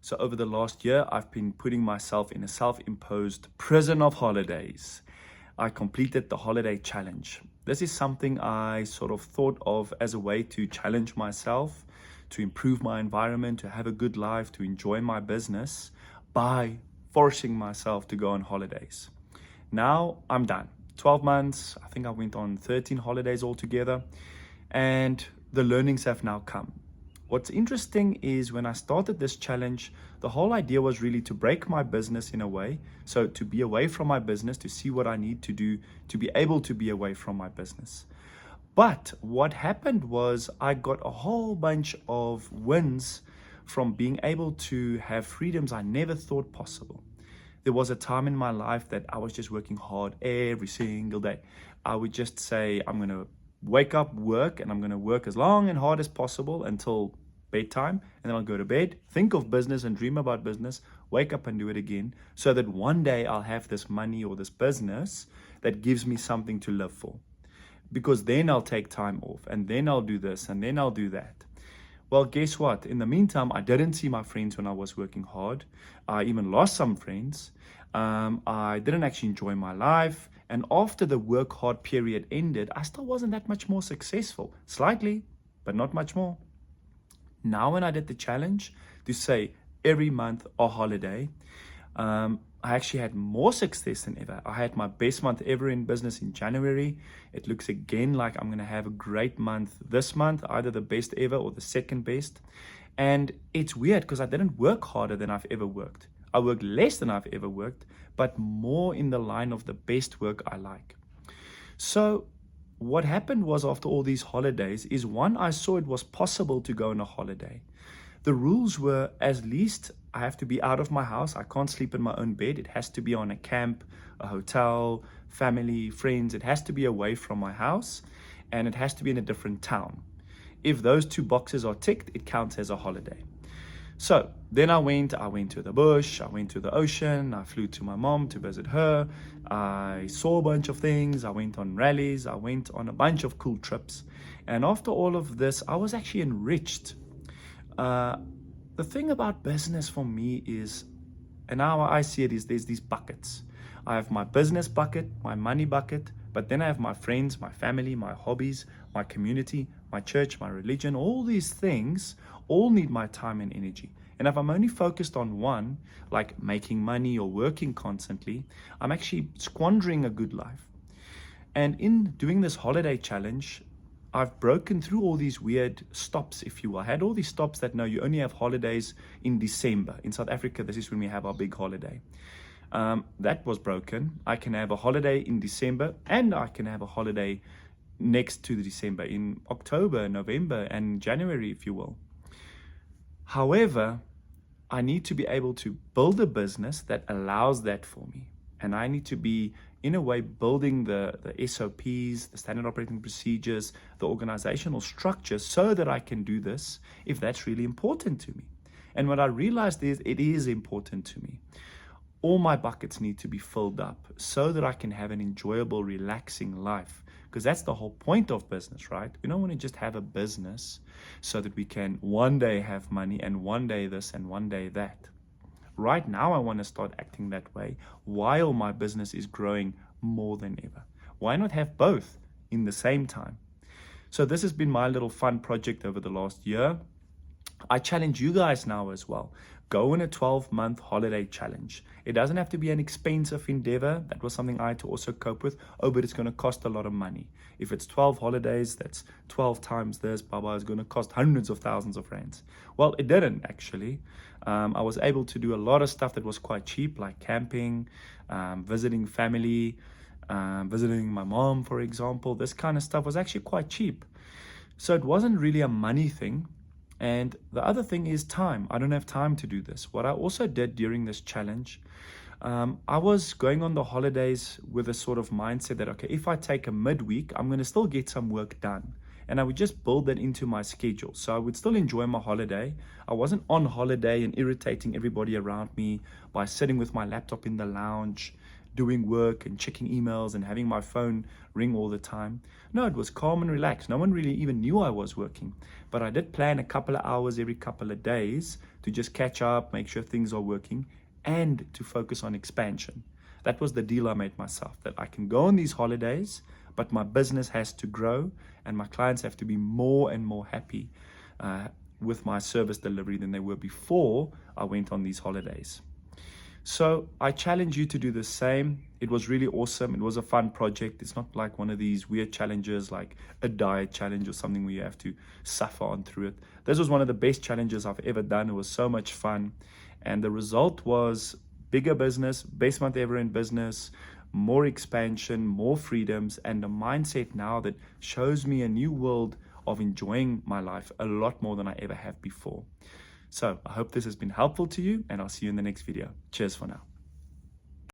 So over the last year, I've been putting myself in a self-imposed prison of holidays. I completed the holiday challenge. This is something I sort of thought of as a way to challenge myself, to improve my environment, to have a good life, to enjoy my business by forcing myself to go on holidays. Now I'm done. 12 months, I think I went on 13 holidays altogether, and the learnings have now come. What's interesting is when I started this challenge, the whole idea was really to break my business in a way. So to be away from my business, to see what I need to do to be able to be away from my business. But what happened was I got a whole bunch of wins from being able to have freedoms I never thought possible. There was a time in my life that I was just working hard every single day. I would just say, I'm going to wake up, work, and I'm going to work as long and hard as possible until bedtime, and then I'll go to bed, think of business and dream about business, wake up and do it again, so that one day I'll have this money or this business that gives me something to live for. Because then I'll take time off, and then I'll do this, and then I'll do that. Well, guess what? In the meantime, I didn't see my friends when I was working hard. I even lost some friends. I didn't actually enjoy my life. And after the work hard period ended, I still wasn't that much more successful. Slightly, but not much more. Now when I did the challenge to say every month a holiday, I actually had more success than ever. I had my best month ever in business in January. It looks again like I'm going to have a great month this month, either the best ever or the second best. And it's weird because I didn't work harder than I've ever worked. I worked less than I've ever worked, but more in the line of the best work I like. So what happened was, after all these holidays, is one, I saw it was possible to go on a holiday. The rules were, at least I have to be out of my house. I can't sleep in my own bed. It has to be on a camp, a hotel, family, friends. It has to be away from my house, and it has to be in a different town. If those two boxes are ticked, it counts as a holiday. So then I went to the bush, I went to the ocean, I flew to my mom to visit her. I saw a bunch of things. I went on rallies. I went on a bunch of cool trips. And after all of this, I was actually enriched. The thing about business for me is, and how I see it, is there's these buckets. I have my business bucket, my money bucket, but then I have my friends, my family, my hobbies, my community, my church, my religion. All these things all need my time and energy. And if I'm only focused on one, like making money or working constantly, I'm actually squandering a good life. And in doing this holiday challenge, I've broken through all these weird stops, if you will. I had all these stops that, no, you only have holidays in December. In South Africa, this is when we have our big holiday. That was broken. I can have a holiday in December, and I can have a holiday next to the December, in October, November, and January, if you will. However, I need to be able to build a business that allows that for me. And I need to be, in a way, building the SOPs, the standard operating procedures, the organizational structure, so that I can do this if that's really important to me. And what I realized is, it is important to me. All my buckets need to be filled up so that I can have an enjoyable, relaxing life. Because that's the whole point of business, right? We don't want to just have a business so that we can one day have money and one day this and one day that. Right now, I want to start acting that way while my business is growing more than ever. Why not have both in the same time? So this has been my little fun project over the last year. I challenge you guys now as well. Go on a 12-month holiday challenge. It doesn't have to be an expensive endeavor. That was something I had to also cope with. Oh, but it's going to cost a lot of money. If it's 12 holidays, that's 12 times this. Baba is going to cost hundreds of thousands of rands. Well, it didn't actually. I was able to do a lot of stuff that was quite cheap, like camping, visiting family, visiting my mom, for example. This kind of stuff was actually quite cheap. So it wasn't really a money thing. And the other thing is time. I don't have time to do this. What I also did during this challenge, I was going on the holidays with a sort of mindset that, okay, if I take a midweek, I'm going to still get some work done. And I would just build that into my schedule. So I would still enjoy my holiday. I wasn't on holiday and irritating everybody around me by sitting with my laptop in the lounge, doing work and checking emails and having my phone ring all the time. No, it was calm and relaxed. No one really even knew I was working. But I did plan a couple of hours every couple of days to just catch up, make sure things are working, and to focus on expansion. That was the deal I made myself, that I can go on these holidays, but my business has to grow and my clients have to be more and more happy with my service delivery than they were before I went on these holidays. So I challenge you to do the same. It was really awesome. It was a fun project. It's not like one of these weird challenges like a diet challenge or something where you have to suffer on through it. This was one of the best challenges I've ever done. It was so much fun. And the result was bigger business, best month ever in business, more expansion, more freedoms, and a mindset now that shows me a new world of enjoying my life a lot more than I ever have before. So I hope this has been helpful to you, and I'll see you in the next video. Cheers for now.